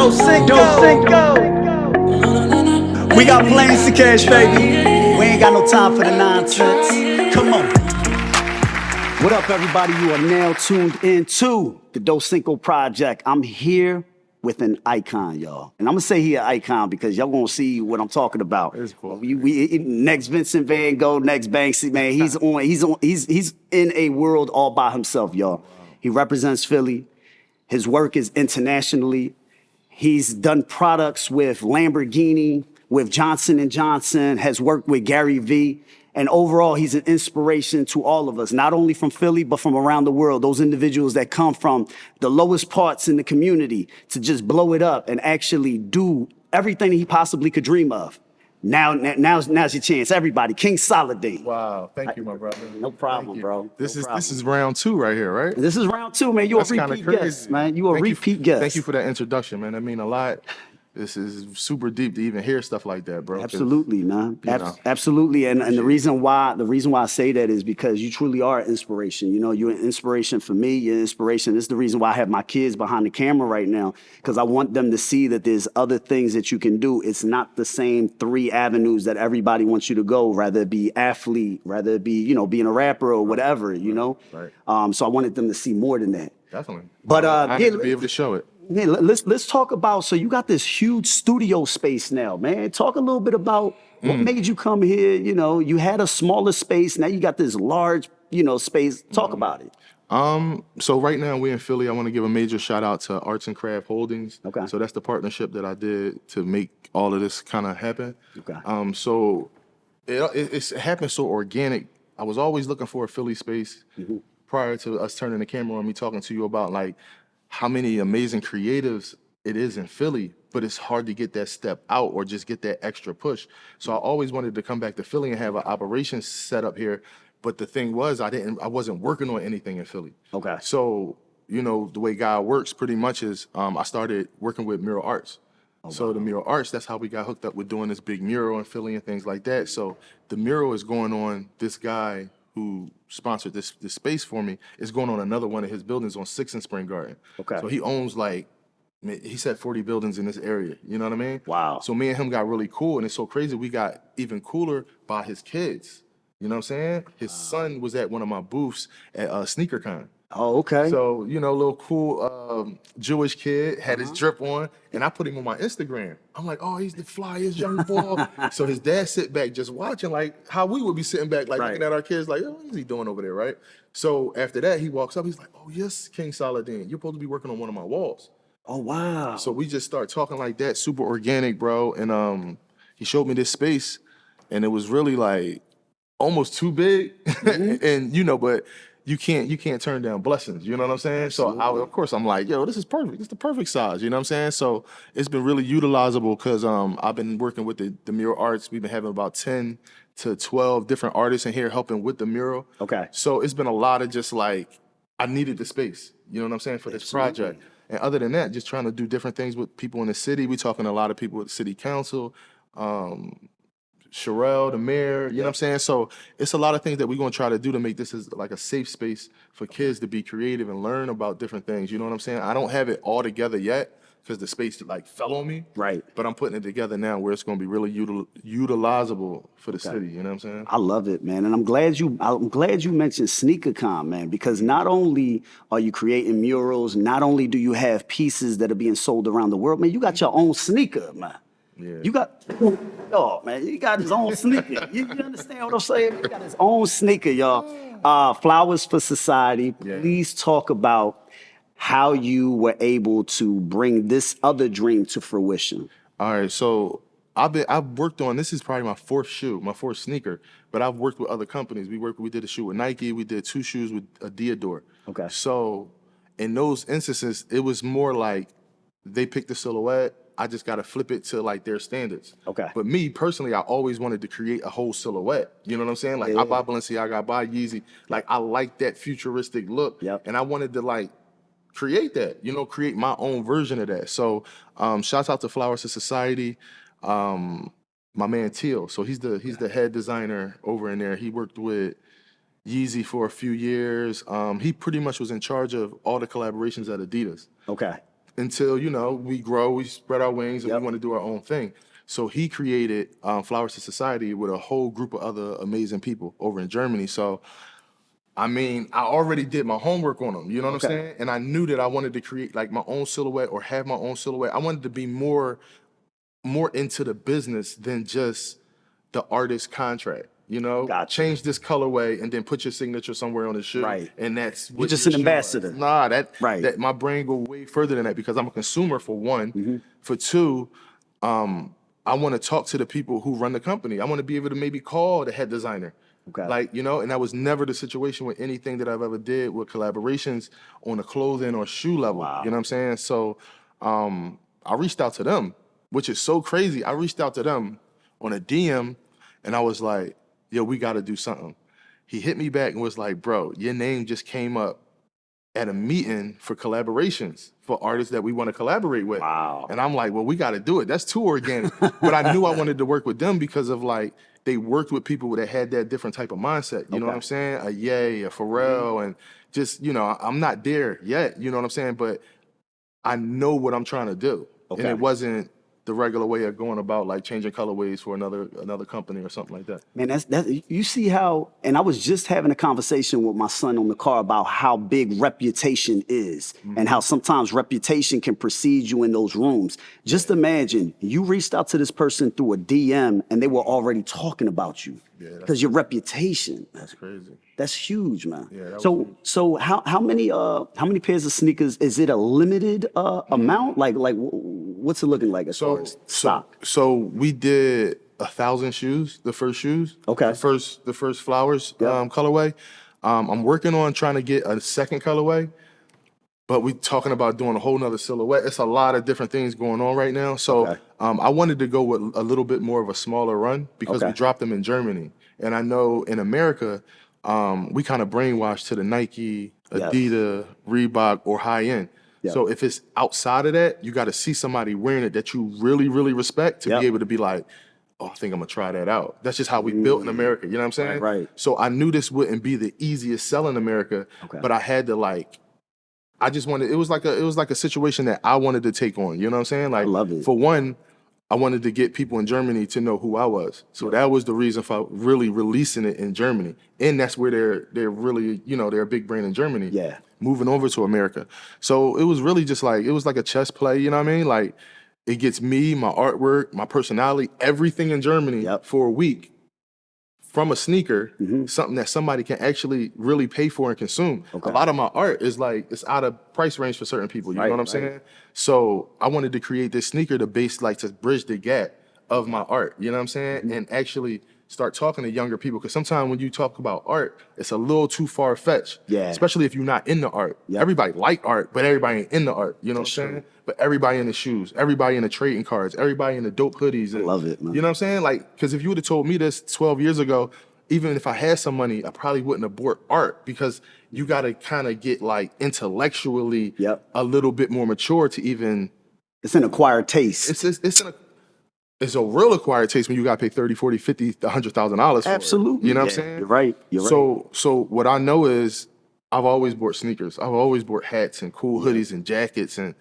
We got planes to cash, baby. We ain't got no time for the nonsense. Come on. What up, everybody? You are now tuned into the Doscinco Project. I'm here with an icon, y'all. And I'm gonna say he an icon because y'all gonna see what I'm talking about. Next Vincent Van Gogh, next Banksy, man. He's in a world all by himself, y'all. He represents Philly. His work is internationally. He's done products with Lamborghini, with Johnson & Johnson, has worked with Gary Vee. And overall, he's an inspiration to all of us, not only from Philly, but from around the world. Those individuals that come from the lowest parts in the community to just blow it up and actually do everything he possibly could dream of. Now's your chance. Everybody, King Saladeen. Wow, thank you, my brother. No problem, bro. This is round 2 right here, right? This is round 2, man. You a repeat guest, man. You a repeat guest. Thank you for that introduction, man. That mean a lot. This is super deep to even hear stuff like that, bro. Absolutely, man. Absolutely. And the reason why I say that is because you truly are an inspiration. You know, you're an inspiration for me. You're an inspiration. This is the reason why I have my kids behind the camera right now, because I want them to see that there's other things that you can do. It's not the same 3 avenues that everybody wants you to go, rather it be athlete, rather it be, being a rapper or whatever, you know? Right. So I wanted them to see more than that. Definitely. But I have to be able to show it. Yeah, let's talk about, so you got this huge studio space now, man. Talk a little bit about what made you come here. You know, you had a smaller space, now you got this large, space. Talk about it. So right now we're in Philly. I want to give a major shout out to Arts and Craft Holdings. Okay. So that's the partnership that I did to make all of this kind of happen. Okay. So it happened so organic. I was always looking for a Philly space prior to us turning the camera on, me talking to you about like how many amazing creatives it is in Philly, but it's hard to get that step out or just get that extra push. So I always wanted to come back to Philly and have an operation set up here. But the thing was, I wasn't working on anything in Philly. Okay. So, the way God works pretty much is I started working with mural arts. So the mural arts, that's how we got hooked up with doing this big mural in Philly and things like that. So the mural is going on, this guy who sponsored this space for me is going on another one of his buildings on 6th and Spring Garden. Okay. So he owns he said 40 buildings in this area. You know what I mean? Wow. So me and him got really cool, and it's so crazy. We got even cooler by his kids. You know what I'm saying? His son was at one of my booths at SneakerCon. Oh, okay. So, little cool Jewish kid, had his drip on, and I put him on my Instagram. I'm like, oh, he's the flyest young boy. So his dad sit back just watching, like how we would be sitting back, like looking at our kids, like, oh, what is he doing over there, right? So after that, he walks up, he's like, oh, yes, King Saladeen, you're supposed to be working on one of my walls. Oh, wow. So we just start talking like that, super organic, bro. And he showed me this space, and it was really like almost too big. And but you can't turn down blessings, you know what I'm saying? Absolutely. So of course I'm like, yo, this is perfect. This is the perfect size, you know what I'm saying? So it's been really utilizable because I've been working with the mural arts. We've been having about 10 to 12 different artists in here helping with the mural. Okay. So it's been a lot of just like, I needed the space, you know what I'm saying, for this project. And other than that, just trying to do different things with people in the city. We talking to a lot of people at the city council, Sherelle, the mayor, you know what I'm saying? So it's a lot of things that we're going to try to do to make this as like a safe space for kids to be creative and learn about different things. You know what I'm saying? I don't have it all together yet because the space like fell on me. Right. But I'm putting it together now where it's going to be really utilizable for the city. You know what I'm saying? I love it, man. And I'm glad you mentioned SneakerCon, man, because not only are you creating murals, not only do you have pieces that are being sold around the world, man, you got your own sneaker, man. Yeah. You got he got his own sneaker. You understand what I'm saying? He got his own sneaker, y'all. Flowers for Society. Yeah. Please talk about how you were able to bring this other dream to fruition. All right, so I've worked on, this is probably my 4th shoe, my 4th sneaker, but I've worked with other companies. We did a shoe with Nike, we did 2 shoes with Diador. Okay. So in those instances, it was more like they picked the silhouette. I just got to flip it to like their standards. Okay. But me personally, I always wanted to create a whole silhouette. You know what I'm saying? Like I buy Balenciaga, I buy Yeezy. Like I like that futuristic look. Yep. And I wanted to like create that, create my own version of that. So shouts out to Flowers to Society. My man Teal. So he's the head designer over in there. He worked with Yeezy for a few years. He pretty much was in charge of all the collaborations at Adidas. Okay. until, you know, we grow, we spread our wings, and we want to do our own thing. So he created Flowers to Society with a whole group of other amazing people over in Germany. So, I mean, I already did my homework on them, you know what I'm saying? And I knew that I wanted to create like my own silhouette or have my own silhouette. I wanted to be more into the business than just the artist contract. You know, Gotcha. change this colorway and then put your signature somewhere on the shoe. Right. And that's what You're just you're an showing. ambassador. Nah, Right. that my brain go way further than that because I'm a consumer for one. For two, I want to talk to the people who run the company. I want to be able to maybe call the head designer. Okay. Like, you know, and that was never the situation with anything that I've ever did with collaborations on a clothing or shoe level. Wow. You know what I'm saying? So I reached out to them, which is so crazy. I reached out to them on a DM and I was like, yo, we got to do something. He hit me back and was like, bro, your name just came up at a meeting for collaborations for artists that we want to collaborate with. Wow. And I'm like, well, we got to do it. That's too organic. But I knew I wanted to work with them because of like, they worked with people that had that different type of mindset. You know what I'm saying? A Ye, a Pharrell, and just, you know, I'm not there yet. You know what I'm saying? But I know what I'm trying to do. And it wasn't the regular way of going about like changing colorways for another company or something like that. Man, that's you see how, and I was just having a conversation with my son on the car about how big reputation is and how sometimes reputation can precede you in those rooms. Just imagine you reached out to this person through a DM and they were already talking about you because your reputation. That's crazy. That's huge, man. Yeah, that so how many pairs of sneakers? Is it a limited amount? Like what's it looking like as far as stock? So we did 1,000 shoes, the first shoes. Okay. The first Flowers colorway. I'm working on trying to get a second colorway, but we talking about doing a whole nother silhouette. It's a lot of different things going on right now. So I wanted to go with a little bit more of a smaller run because we dropped them in Germany. And I know in America, we kind of brainwashed to the Nike, Adidas, Reebok, or high end. So if it's outside of that, you got to see somebody wearing it that you really, really respect to be able to be like, oh, I think I'm gonna try that out. That's just how we built in America. You know what I'm saying? Right. So I knew this wouldn't be the easiest sell in America, but I had to like, I just wanted. It was like a situation that I wanted to take on. You know what I'm saying? Like, I love it. For one, I wanted to get people in Germany to know who I was. So that was the reason for really releasing it in Germany. And that's where they're really, you know, they're a big brand in Germany. Yeah. Moving over to America. So it was really just like, it was like a chess play, you know what I mean? Like, it gets me, my artwork, my personality, everything in Germany for a week from a sneaker, something that somebody can actually really pay for and consume. A lot of my art is like, it's out of price range for certain people, you know what I'm saying? So I wanted to create this sneaker to bridge the gap of my art, you know what I'm saying? And actually start talking to younger people. Because sometimes when you talk about art, it's a little too far-fetched. Yeah. Especially if you're not in the art. Everybody like art, but everybody ain't in the art. You know what I'm saying? But everybody in the shoes, everybody in the trading cards, everybody in the dope hoodies. And, love it, man. You know what I'm saying? Like, because if you would have told me this 12 years ago, even if I had some money, I probably wouldn't have bought art because you got to kind of get like intellectually a little bit more mature to even. It's an acquired taste. It's a real acquired taste when you got to pay $30, $40, $50, $100,000 for Absolutely. it. You know what I'm saying? You're right. So what I know is I've always bought sneakers. I've always bought hats and cool hoodies and jackets, and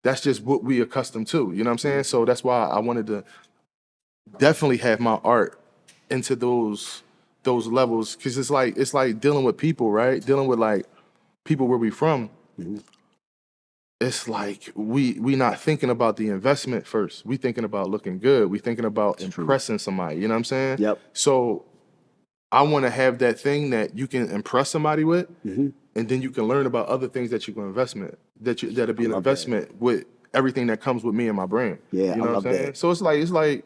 that's just what we accustomed to. You know what I'm saying? So that's why I wanted to definitely have my art into those levels, because it's like dealing with people, right? Dealing with like people where we from. It's like we not thinking about the investment first. We thinking about looking good. We thinking about impressing somebody. You know what I'm saying? Yep. So I want to have that thing that you can impress somebody with, and then you can learn about other things that you can that'll be an investment with everything that comes with me and my brand. Yeah, you know I what love I'm saying? that. So it's like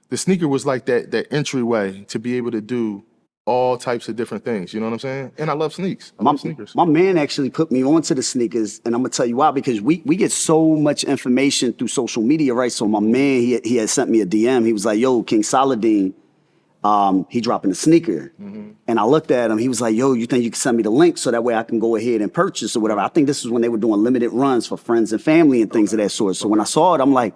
the sneaker was like that entryway to be able to do all types of different things. You know what I'm saying? And I love sneakers. I love sneakers. My man actually put me onto the sneakers, and I'm gonna tell you why, because we get so much information through social media, right? So my man, he had sent me a DM. He was like, yo, King Saladeen, he dropping a sneaker. And I looked at him, he was like, yo, you think you can send me the link so that way I can go ahead and purchase or whatever? I think this is when they were doing limited runs for friends and family and things of that sort. So when I saw it, I'm like,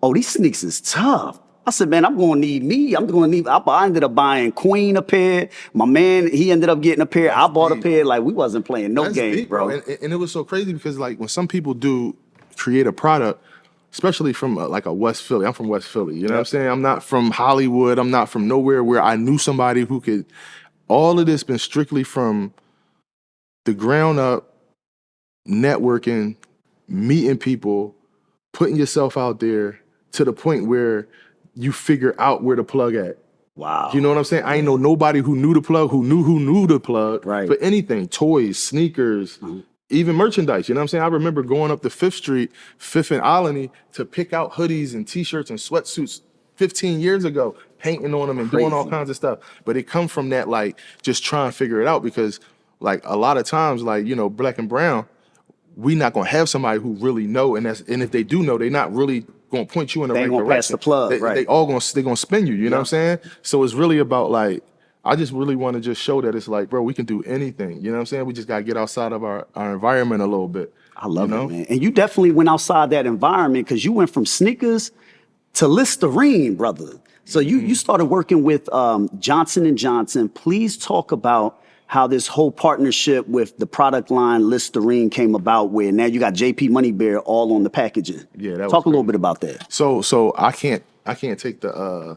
oh, these sneakers is tough. I said, man, I'm going to need me. I ended up buying Queen a pair. My man, he ended up getting a pair. I bought a pair. Like, we wasn't playing no game, deep, bro. And it was so crazy because, like, when some people do create a product, especially from like a West Philly. I'm from West Philly. You know what I'm saying? I'm not from Hollywood. I'm not from nowhere where I knew somebody who could. All of this been strictly from the ground up, networking, meeting people, putting yourself out there to the point where you figure out where the plug at. Wow. You know what I'm saying? I ain't know nobody who knew the plug, who knew the plug Right. for anything, toys, sneakers, even merchandise. You know what I'm saying? I remember going up to Fifth Street, Fifth and Alany to pick out hoodies and t-shirts and sweatsuits 15 years ago, painting on them and doing all kinds of stuff. But it come from that, like, just trying to figure it out because, like, a lot of times, like, you know, Black and Brown, we not gonna have somebody who really know, and if they do know, they not really gonna point you in the right direction. Pass the plug, right? They all gonna spin you. You know what I'm saying? So it's really about like, I just really want to just show that it's like, bro, we can do anything. You know what I'm saying? We just gotta get outside of our environment a little bit. I love it, man. And you definitely went outside that environment because you went from sneakers to Listerine, brother. So you started working with Johnson & Johnson. Please talk about how this whole partnership with the product line Listerine came about, where now you got JP Money Bear all on the packaging. Yeah, that talk a little bit about that. So I can't take the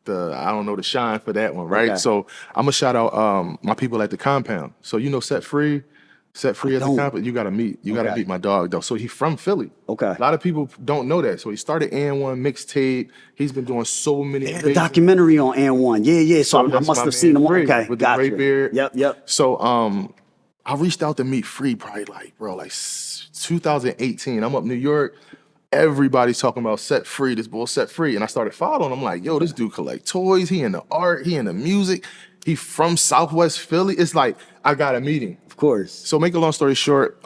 I don't know, the shine for that one, right? Okay. So I'm gonna shout out my people at the compound. So you know Set Free at the compound. You gotta meet my dog though. So he's from Philly. Okay. A lot of people don't know that. So he started N1 mixtape. He's been doing so many. The documentary on N1. Yeah. So I must have seen him. Okay, with gotcha. the gray beard. Yep. So I reached out to meet Free probably like 2018. I'm up New York. Everybody's talking about Set Free, this boy Set Free. And I started following him. I'm like, yo, this dude collect toys. He into art. He into music. He from Southwest Philly. It's like, I got a meeting. Of course. So make a long story short,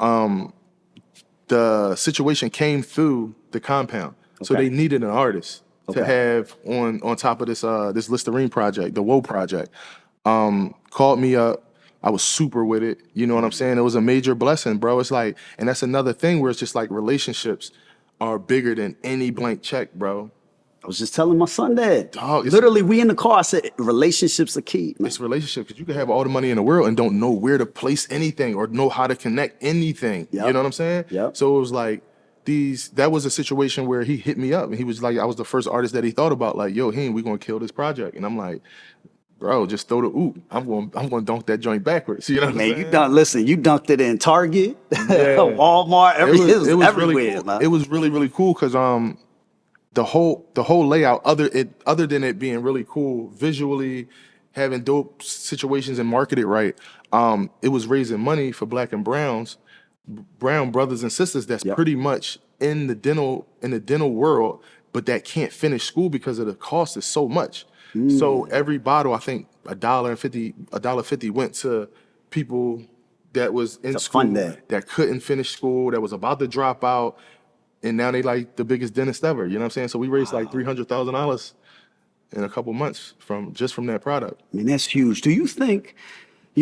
the situation came through the compound. Okay. So they needed an artist to have on top of this this Listerine project, the Woe project. Called me up. I was super with it. You know what I'm saying? It was a major blessing, bro. It's like, and that's another thing where it's just like relationships are bigger than any blank check, bro. I was just telling my son that. Dog, literally, we in the car. I said, relationships are key, man. It's relationships, because you can have all the money in the world and don't know where to place anything or know how to connect anything. Yep. You know what I'm saying? Yep. So it was like that was a situation where he hit me up and he was like, I was the first artist that he thought about, like, yo, we gonna kill this project. And I'm like, bro, just throw the oop. I'm gonna dunk that joint backwards. You know what I'm saying? You dunked it in Target, Walmart, it was everywhere. Really cool. Man. It was really, really cool because the whole layout, other than it being really cool visually, having dope situations and marketed right, it was raising money for Black and brown brothers and sisters that's pretty much in the dental world, but that can't finish school because of the cost is so much. So every bottle, I think $1.50 went to people that was in school that couldn't finish school, that was about to drop out. And now they like the biggest dentist ever. You know what I'm saying? So we raised like $300,000 in a couple months from that product. I mean, that's huge. Do you think,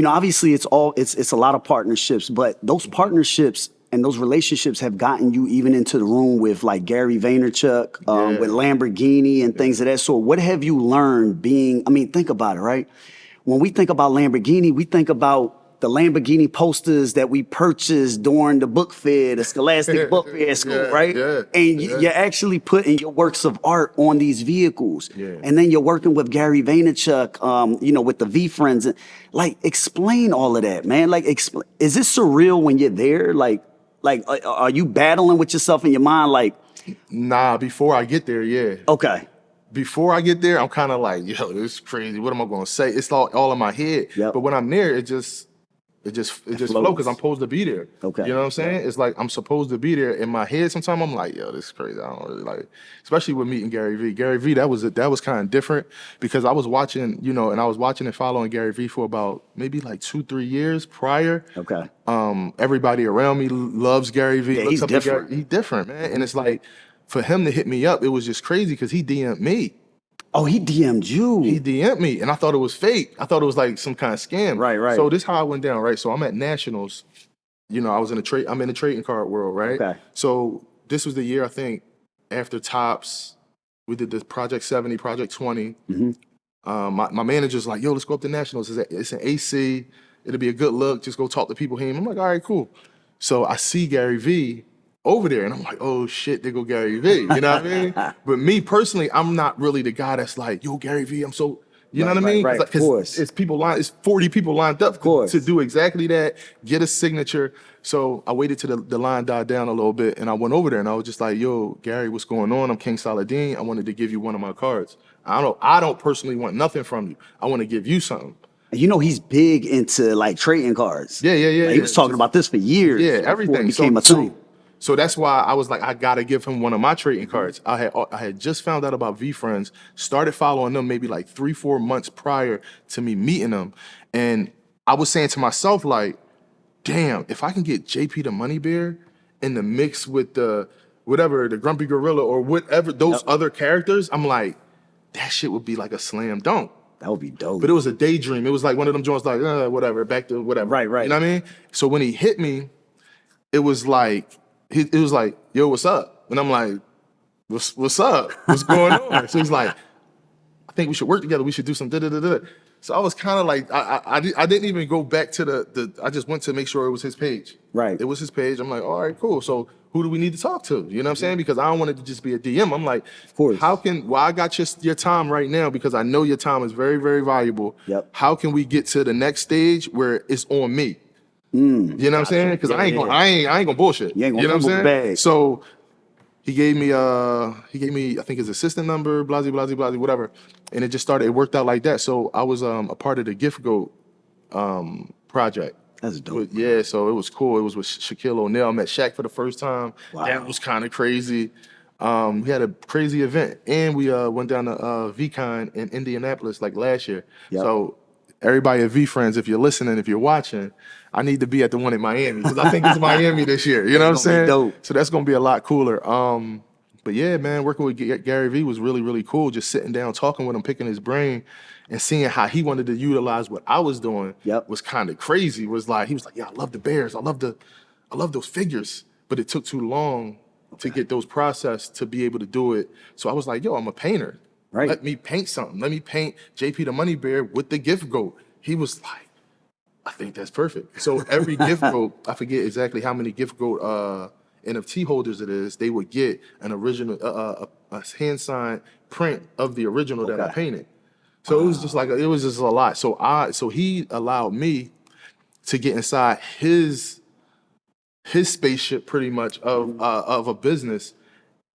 obviously it's a lot of partnerships, but those partnerships and those relationships have gotten you even into the room with like Gary Vaynerchuk, with Lamborghini and things of that sort. What have you learned think about it, right? When we think about Lamborghini, we think about the Lamborghini posters that we purchased during the book fair, the Scholastic Book Fair at school, right? Yeah, and you're actually putting your works of art on these vehicles. Yeah. And then you're working with Gary Vaynerchuk, with the V Friends. Like, explain all of that, man. Like, is this surreal when you're there? Like, are you battling with yourself in your mind? Like, nah, before I get there, yeah. Okay. Before I get there, I'm kind of like, yo, this is crazy. What am I going to say? It's all in my head. Yep. But when I'm there, it just flows because I'm supposed to be there. Okay. You know what I'm saying? Yeah. It's like I'm supposed to be there. In my head, sometimes I'm like, yo, this is crazy. I don't really like it. Especially with meeting Gary V. Gary V, that was kind of different because I was watching, and I was watching and following Gary V for about maybe like 2-3 years prior. Okay. Everybody around me loves Gary V. Yeah, he's different. He's different, man. And it's like, for him to hit me up, it was just crazy because he DM'd me. Oh, he DM'd you. He DM'd me, and I thought it was fake. I thought it was like some kind of scam. Right. So this is how it went down, right? So I'm at Nationals. I was I'm in the trading card world, right? Okay. So this was the year, I think, after Topps, we did the Project 70, Project 20. Mm-hmm. My manager's like, yo, let's go up to Nationals. It's an AC. It'll be a good look. Just go talk to people here. I'm like, all right, cool. So I see Gary V, over there. And I'm like, oh shit, there go Gary V. You know what I mean? But me personally, I'm not really the guy that's like, yo, Gary V, I'm so, you know what I mean? Right, of course. It's people lined, it's 40 people lined up to do exactly that, get a signature. So I waited till the line died down a little bit, and I went over there and I was just like, yo, Gary, what's going on? I'm King Saladeen. I wanted to give you one of my cards. I don't personally want nothing from you. I want to give you something. You know, he's big into like trading cards. Yeah. Like, he was talking about this for years. Yeah, before everything it became a thing. So that's why I was like, I gotta give him one of my trading cards. I had just found out about V Friends, started following them maybe like 3-4 months prior to me meeting them, and I was saying to myself like, damn, if I can get JP the Money Bear in the mix with the whatever, the Grumpy Gorilla or whatever those other characters, I'm like, that shit would be like a slam dunk. That would be dope. But it was a daydream. It was like one of them joints like, whatever, back to whatever. Right. You know what I mean? So when he hit me, it was like, yo, what's up? And I'm like, what's up? What's going on? So he's like, I think we should work together. We should do some da-da-da-da. So I was kind of like, I didn't even go back to I just went to make sure it was his page. Right. It was his page. I'm like, all right, cool. So who do we need to talk to? You know what I'm saying? Because I don't want it to just be a DM. I'm like, of course. I got your time right now because I know your time is very, very valuable. Yep. How can we get to the next stage where it's on me? You know what I'm saying? Because I ain't gonna bullshit. You ain't gonna know what I'm saying? bag. So he gave me I think his assistant number, blah, whatever. And it worked out like that. So I was a part of the Gift Goat project. That's dope. Yeah, so it was cool. It was with Shaquille O'Neal. I met Shaq for the first time. Wow. That was kind of crazy. We had a crazy event, and we went down to VCon in Indianapolis like last year. Yep. So everybody at V Friends, if you're listening, if you're watching, I need to be at the one in Miami because I think it's Miami this year. You know what I'm saying? Dope. So that's gonna be a lot cooler. But yeah, man, working with Gary V was really, really cool. Just sitting down, talking with him, picking his brain, and seeing how he wanted to utilize what I was doing was kind of crazy. He was like, yeah, I love the bears. I love those figures. But it took too long to get those processed to be able to do it. So I was like, yo, I'm a painter. Right. Let me paint something. Let me paint JP the Money Bear with the Gift Goat. He was like, I think that's perfect. So every Gift Goat, I forget exactly how many Gift Goat NFT holders it is, they would get an original, a hand-signed print of the original that I painted. So it was just a lot. So he allowed me to get inside his spaceship pretty much of a business.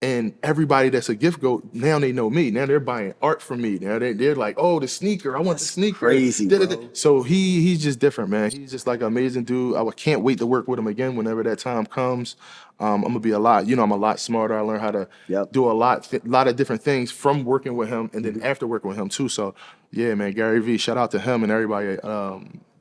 And everybody that's a Gift Goat, now they know me. Now they're buying art from me. Now they're like, oh, the sneaker. I want the sneaker. Crazy, bro. So he's just different, man. He's just like an amazing dude. I can't wait to work with him again whenever that time comes. I'm gonna be I'm a lot smarter. I learned how to do a lot of different things from working with him and then after working with him too. So yeah, man, Gary V, shout out to him and everybody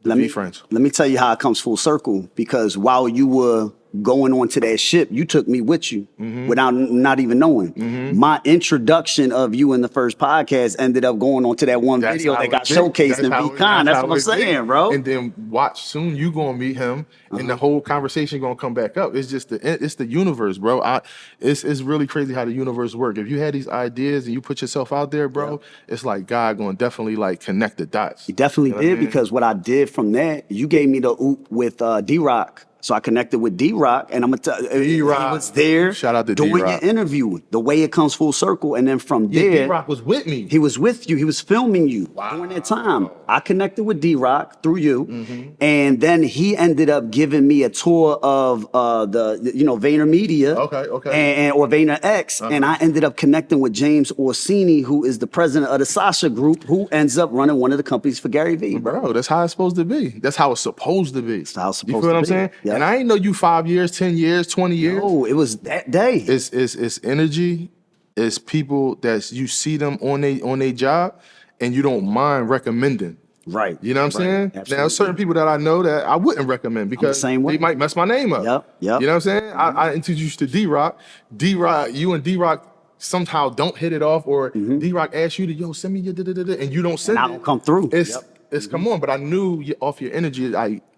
V Friends. Let me tell you how it comes full circle, because while you were going onto that ship, you took me with you without not even knowing. My introduction of you in the first podcast ended up going onto that one video that got showcased in VCon. That's what I'm saying, bro. And then watch, soon you gonna meet him and the whole conversation gonna come back up. It's just it's the universe, bro. It's really crazy how the universe works. If you had these ideas and you put yourself out there, bro, it's like God gonna definitely like connect the dots. He definitely did, because what I did from that, you gave me the oop with D-Rock. So I connected with D-Rock, and I'm gonna tell you, he was there. Shout out to doing D-Rock. your interview. The way it comes full circle, and then from there, D-Rock was with me. He was with you. He was filming you during that time. I connected with D-Rock through you, and then he ended up giving me a tour of the Vayner Media, or Vayner X, and I ended up connecting with James Orsini, who is the president of the Sasha Group, who ends up running one of the companies for Gary V. Bro, that's how it's supposed to be. That's how it's supposed to be. That's how it's supposed you feel to what I'm be. saying? Yep. And I ain't know you 5 years, 10 years, 20 years. Oh, it was that day. It's energy. It's people that you see them on they job, and you don't mind recommending. Right. You know what I'm saying? Absolutely. Now, certain people that I know that I wouldn't recommend because they might mess my name up. Yep. You know what I'm saying? I introduced you to D-Rock. D-Rock, you and D-Rock somehow don't hit it off, or D-Rock asks you to, send me your da-da-da-da, and you don't send it. I don't come through. It's come on, but I knew off your energy,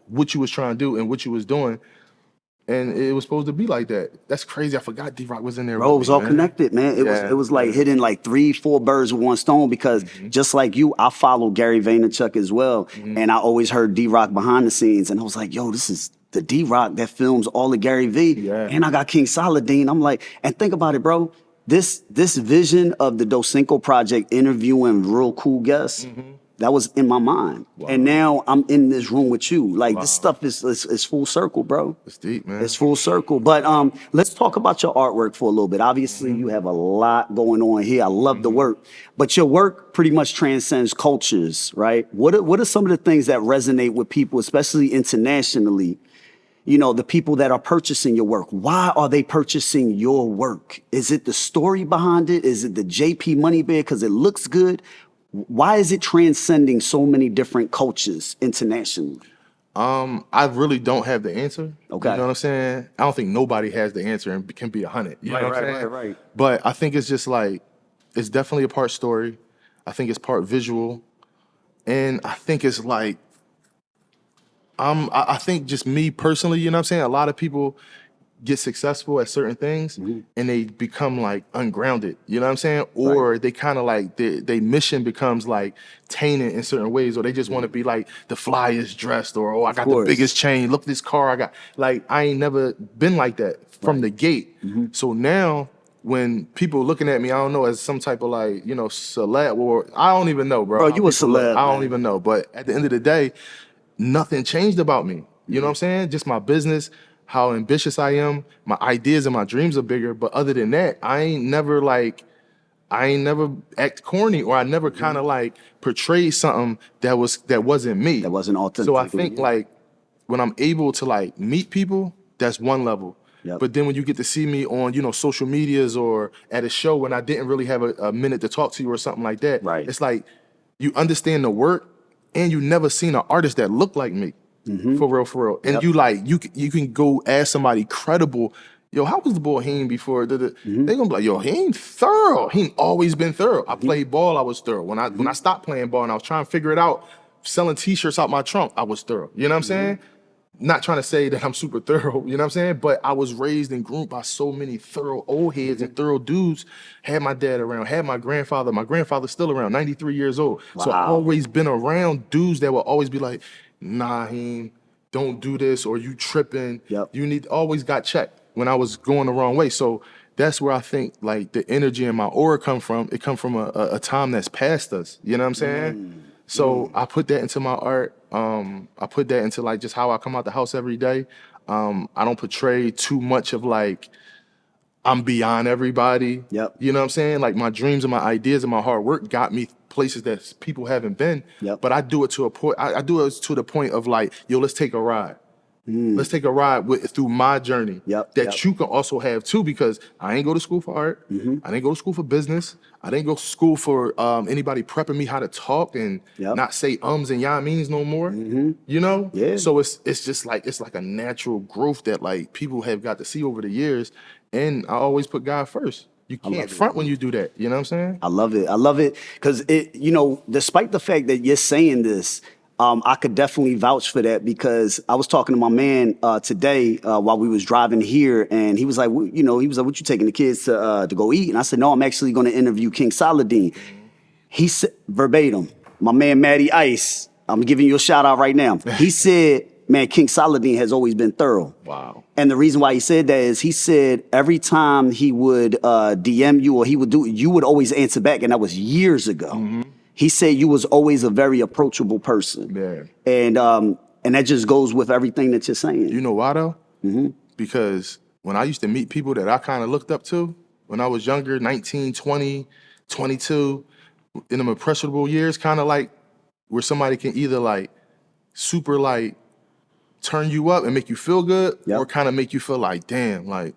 what you was trying to do and what you was doing. And it was supposed to be like that. That's crazy. I forgot D-Rock was in there. Bro, it was all connected, man. It was like hitting like 3-4 birds with one stone, because just like you, I follow Gary Vaynerchuk as well. And I always heard D-Rock behind the scenes, and I was like, yo, this is the D-Rock that films all of Gary Vee, Yeah. and I got King Saladeen. I'm like, and think about it, bro. This vision of the Doscinco Project interviewing real cool guests, that was in my mind. Wow. And now I'm in this room with you. Like this Wow. stuff is full circle, bro. It's deep, man. It's full circle. But let's talk about your artwork for a little bit. Obviously, you have a lot going on here. I love the work. But your work pretty much transcends cultures, right? What are some of the things that resonate with people, especially internationally? You know, the people that are purchasing your work. Why are they purchasing your work? Is it the story behind it? Is it the JP Money Bear because it looks good? Why is it transcending so many different cultures internationally? I really don't have the answer. Okay. You know what I'm saying? I don't think nobody has the answer and can be 100. You know what I'm saying? Right. But I think it's just like, it's definitely a part story. I think it's part visual. And I think it's like, I think just me personally, you know what I'm saying? A lot of people get successful at certain things and they become like ungrounded, you know what I'm saying? Or they kind of like, their mission becomes like tainted in certain ways, or they just want to be like the flyest dressed, or, oh, I got the biggest chain, look at this car I got. Like, I ain't never been like that from the gate. So now when people looking at me, I don't know, as some type of like, you know, celeb, or I don't even know, bro. Bro, how you a people look. celeb, I don't man. even know. But at the end of the day, nothing changed about me. You know what I'm saying? Just my business, how ambitious I am, my ideas and my dreams are bigger. But other than that, I ain't never act corny, or I never kind of like portrayed something that wasn't me. That wasn't authentic. So I think like when I'm able to like meet people, that's one level. Yep. But then when you get to see me on, you know, social medias or at a show when I didn't really have a minute to talk to you or something like that, Right. it's like you understand the work and you never seen an artist that looked like me. For real. And you like, you can go ask somebody credible, yo, how was the boy Heem before? They gonna be like, yo, he ain't thorough. He ain't always been thorough. I played ball, I was thorough. When I stopped playing ball and I was trying to figure it out, selling t-shirts out my trunk, I was thorough. You know what I'm saying? Not trying to say that I'm super thorough, you know what I'm saying? But I was raised and groomed by so many thorough old heads and thorough dudes. Had my dad around, had my grandfather's still around, 93 years old. So I always been around dudes that will always be like, nah, Heem, don't do this, or you tripping. Yep. You need, always got checked when I was going the wrong way. So that's where I think like the energy and my aura come from. It come from a time that's past us. You know what I'm saying? So I put that into my art. I put that into like just how I come out the house every day. I don't portray too much of like I'm beyond everybody. Yep. You know what I'm saying? Like my dreams and my ideas and my hard work got me places that people haven't been. Yep. But I do it to a point. I do it to the point of like, yo, let's take a ride. Let's take a ride through my journey that you can also have too, because I ain't go to school for art. I didn't go to school for business. I didn't go to school for anybody prepping me how to talk and not say ums and ya means no more. You know? Yeah. So it's just like, it's like a natural growth that like people have got to see over the years. And I always put God first. You can't front when you do that. You know what I'm saying? I love it because it, you know, despite the fact that you're saying this, I could definitely vouch for that, because I was talking to my man today while we was driving here, and he was like, you know, he was like, "What you taking the kids to go eat?" And I said, "No, I'm actually going to interview King Saladeen." He said verbatim, my man Matty Ice, I'm giving you a shout out right now. He said, man, King Saladeen has always been thorough. Wow. And the reason why he said that is he said every time he would DM you or he would do, you would always answer back. And that was years ago. He said you was always a very approachable person. Yeah. And that just goes with everything that you're saying. You know why though? Because when I used to meet people that I kind of looked up to when I was younger, 19, 20, 22, in them impressionable years, kind of like where somebody can either like super like turn you up and make you feel good, or kind of make you feel like, damn, like,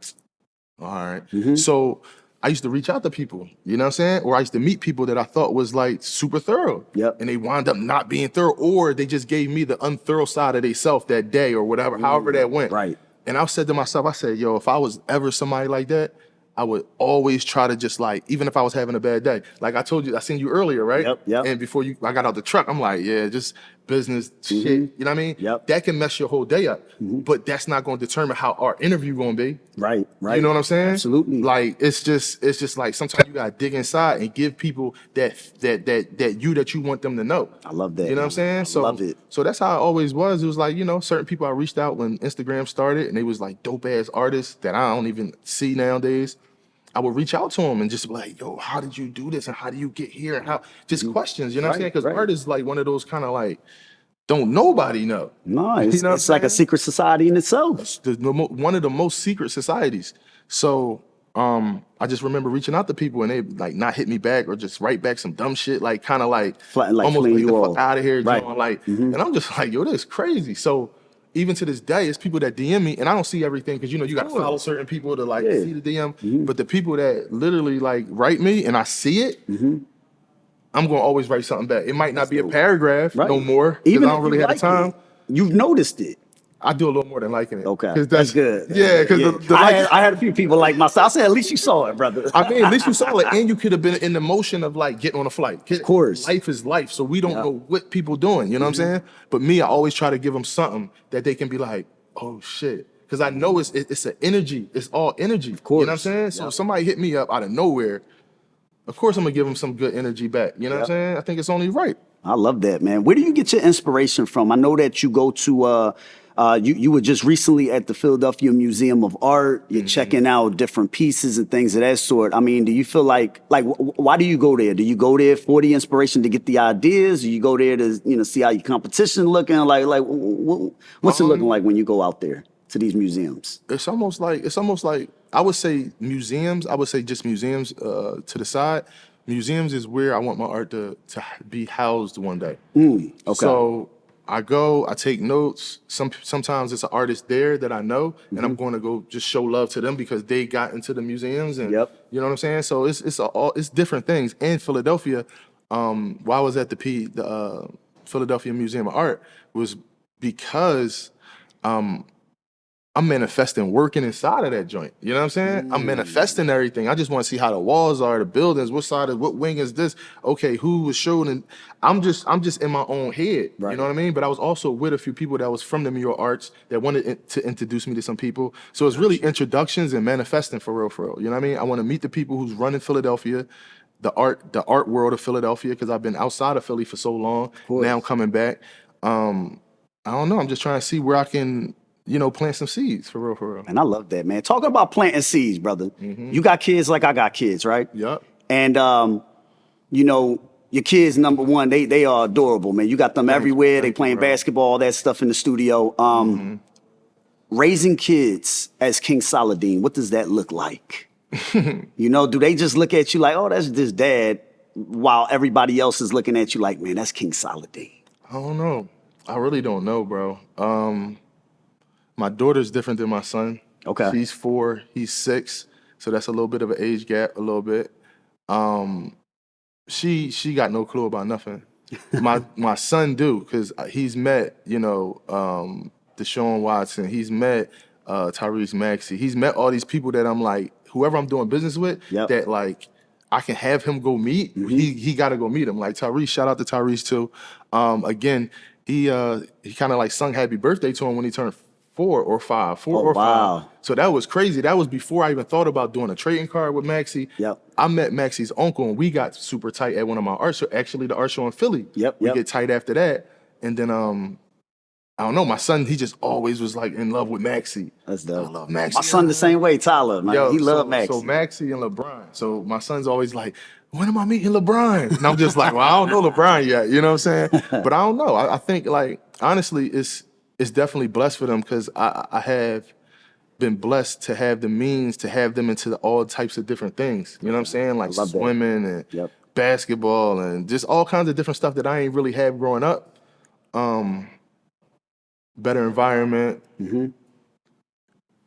all right. So I used to reach out to people, you know what I'm saying? Or I used to meet people that I thought was like super thorough. And they wound up not being thorough, or they just gave me the unthorough side of themselves that day or whatever, however that went. Right. And I said to myself, I said, yo, if I was ever somebody like that, I would always try to just like, even if I was having a bad day, like I told you, I seen you earlier, right? And before I got out the truck, I'm like, yeah, just business shit. You know what I mean? Yep. That can mess your whole day up. But that's not going to determine how our interview going to be. Right. You know what I'm saying? Absolutely. Like it's just like sometimes you gotta dig inside and give people that you want them to know. I love that. You know what I'm saying? I love it. So that's how it always was. It was like, certain people I reached out when Instagram started and they was like dope ass artists that I don't even see nowadays. I would reach out to them and just be like, yo, how did you do this? And how do you get here? And how just questions, you know what I'm saying? Because art is like one of those kind of like, don't nobody know. No, it's, You know what it's I'm like a saying? secret society in itself. It's one of the most secret societies. So I just remember reaching out to people and they like not hit me back or just write back some dumb shit, like kind of like almost fleeing like you the off. fuck out of here, Right. John. Like, and I'm just like, yo, this is crazy. So even to this day, it's people that DM me, and I don't see everything because you got to follow certain people to like see the DM. But the people that literally like write me and I see it, I'm gonna always write something back. It might not be a paragraph no more because I Even don't if really you have the like time. it, you've noticed it. I do a little more than liking it. Okay, 'Cause that's good. Yeah, because the I had a few people like myself. I said, at least you saw it, brother. I mean, at least you saw it, and you could have been in the motion of like getting on a flight. Of course. Life is life, so we don't know what people doing. You know what I'm saying? But me, I always try to give them something that they can be like, oh shit, because I know it's an energy. It's all energy. Of course. You know what I'm saying? So if somebody hit me up out of nowhere, of course I'm gonna give them some good energy back. You know what I'm saying? I think it's only right. I love that, man. Where do you get your inspiration from? I know that you go to you were just recently at the Philadelphia Museum of Art. You're checking out different pieces and things of that sort. I mean, do you feel like why do you go there? Do you go there for the inspiration to get the ideas? Do you go there to see how your competition looking? What's it looking like when you go out there to these museums? It's almost like I would say museums. I would say just museums to the side. Museums is where I want my art to be housed one day. Okay. So I go, I take notes. Sometimes it's an artist there that I know, and I'm going to go just show love to them because they got into the museums, and you know what I'm saying. So it's different things. In Philadelphia, while I was at the Philadelphia Museum of Art, was because I'm manifesting working inside of that joint. You know what I'm saying? I'm manifesting everything. I just want to see how the walls are, the buildings, what wing is this? Okay, who was showing? And I'm just in my own head. Right. You know what I mean? But I was also with a few people that was from the New York Arts that wanted to introduce me to some people. So it's really introductions and manifesting for real, for real. You know what I mean? I want to meet the people who's running Philadelphia, the art world of Philadelphia, because I've been outside of Philly for so long. Now I'm coming back. I don't know. I'm just trying to see where I can plant some seeds for real, for real. And I love that, man. Talking about planting seeds, brother. You got kids like I got kids, right? Yup. And your kids, number one, they are adorable, man. You got them everywhere. They playing basketball, all that stuff in the studio. Raising kids as King Saladeen, what does that look like? Do they just look at you like, oh, that's just dad, while everybody else is looking at you like, man, that's King Saladeen? I don't know. I really don't know, bro. My daughter's different than my son. Okay. She's 4, he's 6, so that's a little bit of an age gap, a little bit. She got no clue about nothing. My son do, because he's met, Deshaun Watson. He's met Tyrese Maxey. He's met all these people that I'm like, whoever I'm doing business with, that like I can have him go meet. He got to go meet him. Like Tyrese, shout out to Tyrese too. Again, he kind of like sung happy birthday to him when he turned 4 or 5. So that was crazy. That was before I even thought about doing a trading card with Maxie. I met Maxie's uncle and we got super tight at one of my art shows, actually the art show in Philly. We get tight after that. And then I don't know, my son, he just always was like in love with Maxie. That's dope. I love Maxie. My son the same way, Tyler. Man. He loved Maxie. So Maxie and LeBron. So my son's always like, when am I meeting LeBron? And I'm just like, well, I don't know LeBron yet. You know what I'm saying? But I don't know. I think like, honestly, it's definitely blessed for them because I have been blessed to have the means to have them into all types of different things. You know what I'm saying? Like swimming and basketball and just all kinds of different stuff that I ain't really have growing up. Better environment.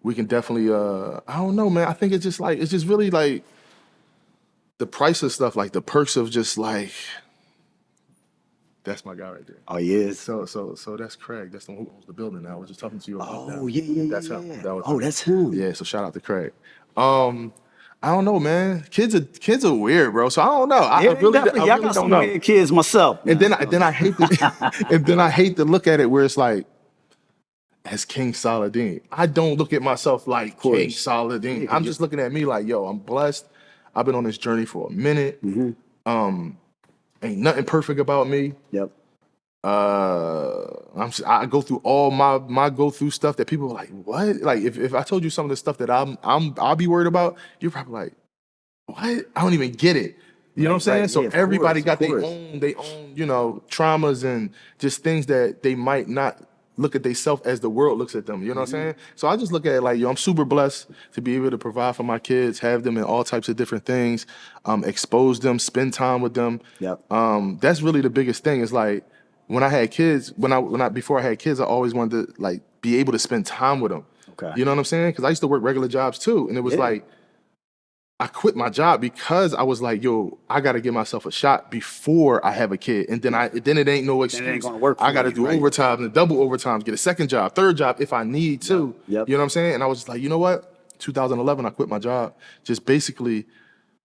We can definitely, I don't know, man. I think it's just really like the price of stuff, like the perks of just like, that's my guy right there. Oh, yeah. So that's Craig. That's the one who owns the building now. I was just talking to you about that. Oh, yeah. That's him. That's him. Yeah, so shout out to Craig. I I don't know, man. Kids are weird, bro. So I don't know. I Yeah, really, definitely. I Y'all really got don't some know. weird kids myself. And then I hate to, and then I hate to look at it where it's like, as King Saladeen. I don't look at myself like King course. Saladeen. Yeah, 'cause I'm just looking at me like, yo, I'm blessed. I've been on this journey for a minute. Ain't nothing perfect about me. Yep. I go through all my go through stuff that people are like, what? Like if I told you some of the stuff that I'll be worried about, you're probably like, what? I don't even get it. You know what I'm saying? Right. So Yeah, of everybody course, of got course. their own, traumas and just things that they might not look at themselves as the world looks at them. You know what I'm saying? So I just look at it like, yo, I'm super blessed to be able to provide for my kids, have them in all types of different things, expose them, spend time with them. Yep. That's really the biggest thing. Is like when I had kids, when I before I had kids, I always wanted to like be able to spend time with them. Okay. You know what I'm saying? Because I used to work regular jobs too, and it was Yeah. like I quit my job because I was like, yo, I got to give myself a shot before I have a kid. And then it ain't no excuse. gonna work I for got to you, do right? overtime and double overtime, get a second job, third job if I need to. Yep. You know what I'm saying? And I was just like, you know what? 2011, I quit my job. Just basically,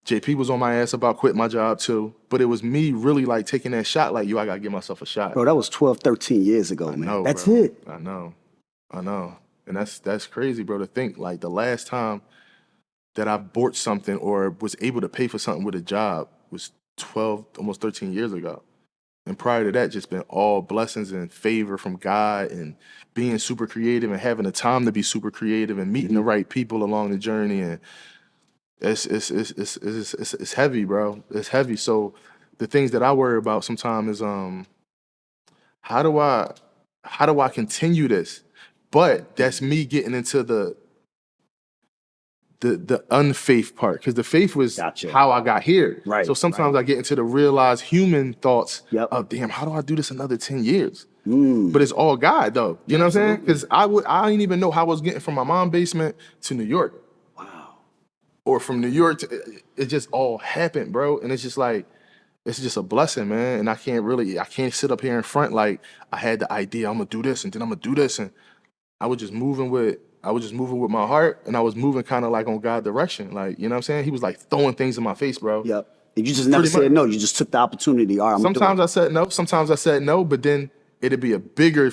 JP was on my ass about quitting my job too. But it was me really like taking that shot, like, yo, I got to give myself a shot. Bro, that was 12, 13 years ago, man. No, That's bro. it. I know. I know. And that's crazy, bro, to think like the last time that I bought something or was able to pay for something with a job was 12, almost 13 years ago. And prior to that, just been all blessings and favor from God and being super creative and having the time to be super creative and meeting the right people along the journey. And it's heavy, bro. It's heavy. So the things that I worry about sometimes is how do I continue this? But that's me getting into the unfaith part, because the faith was Gotcha. how I got here. Right, So sometimes right. I get into the realized human thoughts Yep. of, damn, how do I do this another 10 years? But it's all God though. You know what I'm saying? Because I didn't even know how I was getting from my mom's basement to New York, Wow. or from New York to it just all happened, bro. And it's just like it's just a blessing, man. And I can't sit up here in front like I had the idea, I'm gonna do this and then I'm gonna do this. And I was just moving with my heart, and I was moving kind of like on God's direction. Like, you know what I'm saying? He was like throwing things in my face, bro. Yep. And you just never Pretty said much. no. You just took the opportunity. All right, I'm gonna do Sometimes it. I said no, but then it'd be a bigger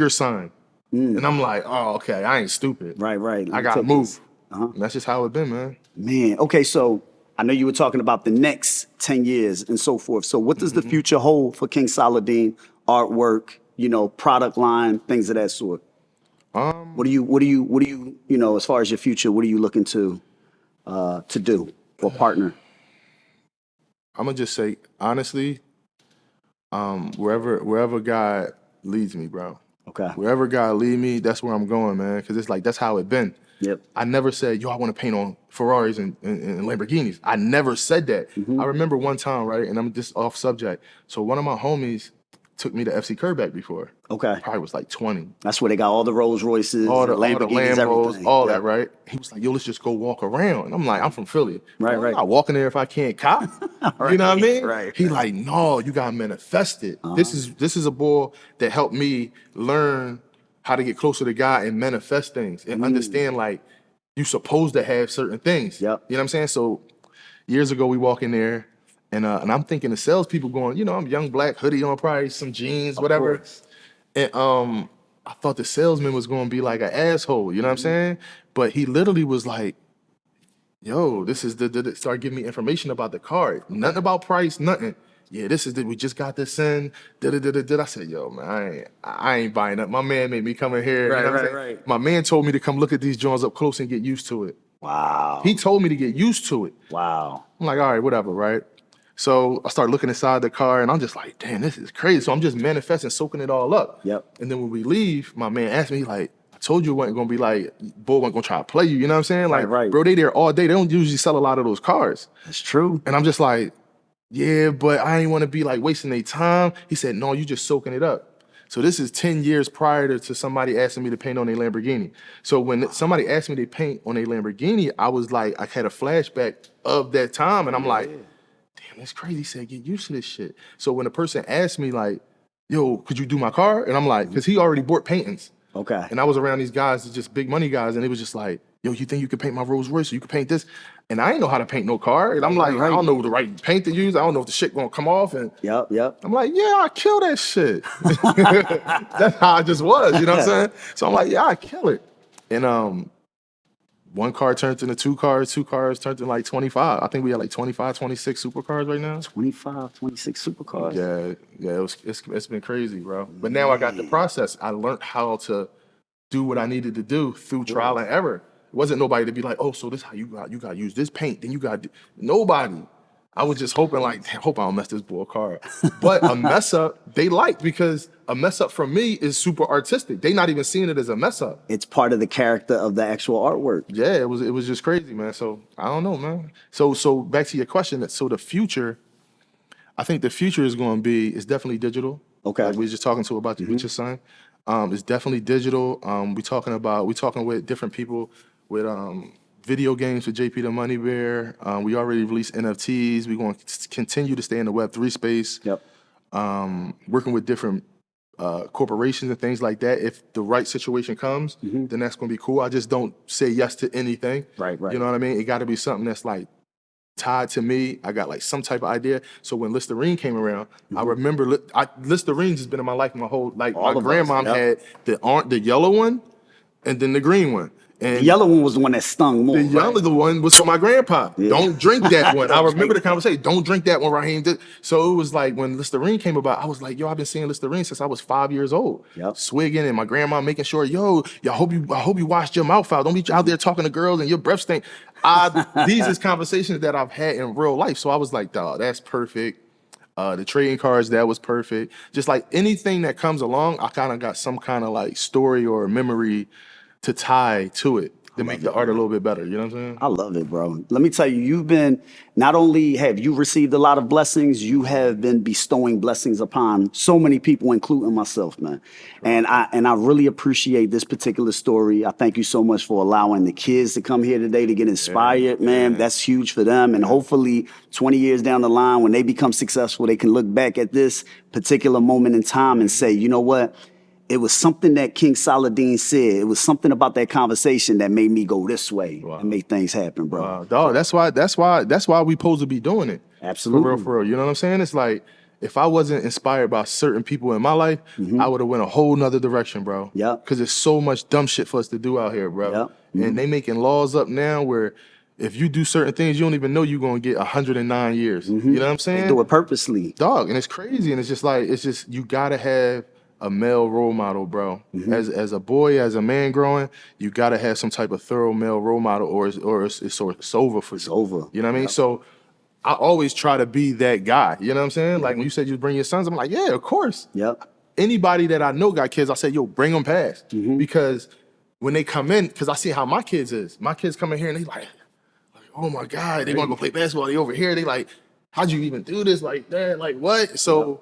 sign. And I'm like, oh, okay, I ain't stupid. Right, right. Let I me gotta take move. this. Uh-huh. And that's just how it been, man. Man, okay, so I know you were talking about the next 10 years and so forth. So what does the future hold for King Saladeen? Artwork, product line, things of that sort. What do you, as far as your future, what are you looking to do or partner? I'm gonna just say, honestly, wherever God leads me, bro. Okay. Wherever God lead me, that's where I'm going, man. Because it's like that's how it been. Yep. I never said, yo, I want to paint on Ferraris and Lamborghinis. I never said that. I remember one time, right, and I'm just off subject. So one of my homies took me to FC Kerbeck before. Okay. Probably was like 20. That's where they got all the Rolls Royces, All the Lamborghinis, Lambos, everything. all Yep. that, right? He was like, yo, let's just go walk around. And I'm like, I'm from Philly. Right, I'm right. not walking there if I can't cop. You know what I mean? Right, He right. like, no, you gotta manifest it. This is a boy that helped me learn how to get closer to God and manifest things and understand like you supposed to have certain things. Yep. You know what I'm saying? So years ago we walk in there and I'm thinking the salespeople going, I'm young black hoodie on, probably some jeans, whatever. course. And I thought the salesman was gonna be like an asshole, you know what I'm saying? But he literally was like, yo, this is start giving me information about the car. Nothing about price, nothing. Yeah, we just got this in. I said, yo, man, I ain't buying up. My man made me come in here. Right, you know what I'm right, saying? right. My man told me to come look at these joints up close and get used to it. Wow. He told me to get used to it. Wow. I'm like, all right, whatever, right? So I start looking inside the car and I'm just like, damn, this is crazy. So I'm just manifesting, soaking it all up. Yep. And then when we leave, my man asked me, like, I told you it wasn't gonna be like, boy wasn't gonna try to play you, you know what I'm saying? Like, right. bro, they there all day. They don't usually sell a lot of those cars. That's true. And I'm just like, yeah, but I ain't wanna be like wasting their time. He said, no, you just soaking it up. So this is 10 years prior to somebody asking me to paint on a Lamborghini. So when somebody asked me to paint on a Lamborghini, I was like, I had a flashback of that time and I'm like, damn, that's crazy. He said, get used to this shit. So when a person asked me like, yo, could you do my car? And I'm like, because he already bought paintings. Okay. And I was around these guys, just big money guys, and it was just like, yo, you think you can paint my Rolls Royce? Or you can paint this? And I ain't know how to paint no car. And I'm like, I don't know the right paint to use. I don't know if the shit gonna come off. And Yep. I'm like, yeah, I kill that shit. That's how I just was, you know what I'm saying? So I'm like, yeah, I kill it. And one car turned into two cars turned into like 25. I think we had like 25, 26 supercars right now. 25, 26 supercars. Yeah, it's been crazy, bro. But now I got the process. I learned how to do what I needed to do through trial and error. It wasn't nobody to be like, oh, so this how you got to use this paint, then you got nobody. I was just hoping like, damn, hope I don't mess this boy car up. But a mess up, they liked because a mess up from me is super artistic. They not even seeing it as a mess up. It's part of the character of the actual artwork. Yeah, it was just crazy, man. So I don't know, man. So back to your question. So the future, I think the future is going to be, it's definitely digital. Okay. Like we were just talking to about with your son. It's definitely digital. We talking with different people with video games for JP the Money Bear. We already released NFTs. We're going to continue to stay in the Web3 space. Yep. Working with different corporations and things like that. If the right situation comes, then that's going to be cool. I just don't say yes to anything. Right. You know what I mean? It got to be something that's like tied to me. I got like some type of idea. So when Listerine came around, I remember Listerine has been in my life my whole like All my of us, grandmom had the yellow one and then the green one. And The yellow one was the one that stung more. the yellow one was for my grandpa. Yeah. Don't drink that one. I remember the conversation. Don't drink that one, Raheem. So it was like when Listerine came about, I was like, yo, I've been seeing Listerine since I was 5 years old. Yep. Swigging and my grandma making sure, yo, I hope you washed your mouth out. Don't be out there talking to girls and your breath stink. These is conversations that I've had in real life. So I was like, dog, that's perfect. The trading cards, that was perfect. Just like anything that comes along, I kind of got some kind of like story or memory to tie to it to make the art a little bit better. You know what I'm saying? I love it, bro. Let me tell you, you've been, not only have you received a lot of blessings, you have been bestowing blessings upon so many people, including myself, man. And I really appreciate this particular story. I thank you so much for allowing the kids to come here today to get inspired, man. That's huge for them. And hopefully 20 years down the line, when they become successful, they can look back at this particular moment in time and say, you know what? It was something that King Saladeen said. It was something about that conversation that made me go this way and make things happen, bro. Wow, dog, that's why we supposed to be doing it. Absolutely. For real. You know what I'm saying? It's like if I wasn't inspired by certain people in my life, I would have went a whole nother direction, bro. Yeah. Because there's so much dumb shit for us to do out here, bro. Yep. And they making laws up now where if you do certain things, you don't even know you're gonna get 109 years. You know what I'm saying? They do it purposely. Dog, and it's crazy, and it's just you gotta have a male role model, bro. As a boy, as a man growing, you gotta have some type of thorough male role model, or it's over for you. It's over. You know what I mean? So I always try to be that guy. You know what I'm saying? Like when you said you bring your sons, I'm like, yeah, of course. Yep. Anybody that I know got kids, I say, yo, bring them past because when they come in, because I see how my kids is. My kids come in here and they like, oh my God, they want to go play basketball. They over here. They like, how'd you even do this? Like, Dad, like what? So.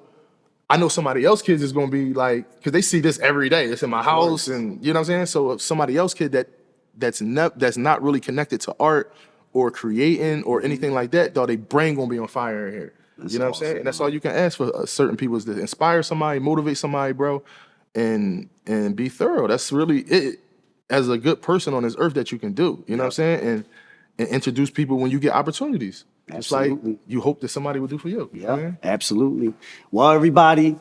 I know somebody else's kids is gonna be like, because they see this every day. It's in my house, and you know what I'm saying. So if somebody else's kid that's not really connected to art or creating or anything like that, though, their brain gonna be on fire in here. You know what I'm saying? And that's all you can ask for certain people is to inspire somebody, motivate somebody, bro, and be thorough. That's really it as a good person on this earth that you can do. You know what I'm saying? And introduce people when you get opportunities. Just like you hope that somebody will do for you. Yeah, absolutely. Well, everybody,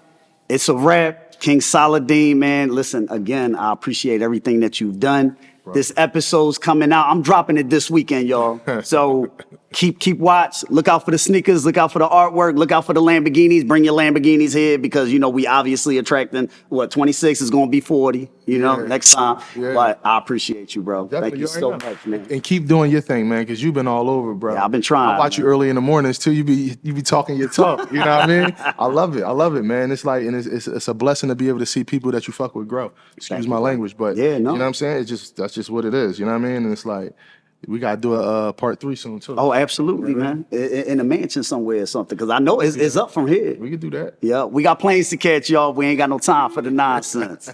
it's a wrap. King Saladeen, man. Listen, again, I appreciate everything that you've done. Bro. This episode's coming out. I'm dropping it this weekend, y'all. So keep watch. Look out for the sneakers. Look out for the artwork. Look out for the Lamborghinis. Bring your Lamborghinis here because, you know, we obviously attracting, 26 is going to be 40, next time. Yeah. But I appreciate you, bro. Definitely. Thank you so much, man. And keep doing your thing, man, because you've been all over, bro. Yeah, I've been trying. I watch you early in the mornings, too. You be talking your talk. You know what I mean? I love it, man. It's like, and it's a blessing to be able to see people that you fuck with grow. Excuse my language, but yeah, no. You know what I'm saying? That's just what it is. You know what I mean? And it's like, we got to do a part 3 soon, too. Oh, absolutely, man. In a mansion somewhere or something, because I know it's up from here. We could do that. Yeah, we got planes to catch, y'all. We ain't got no time for the nonsense.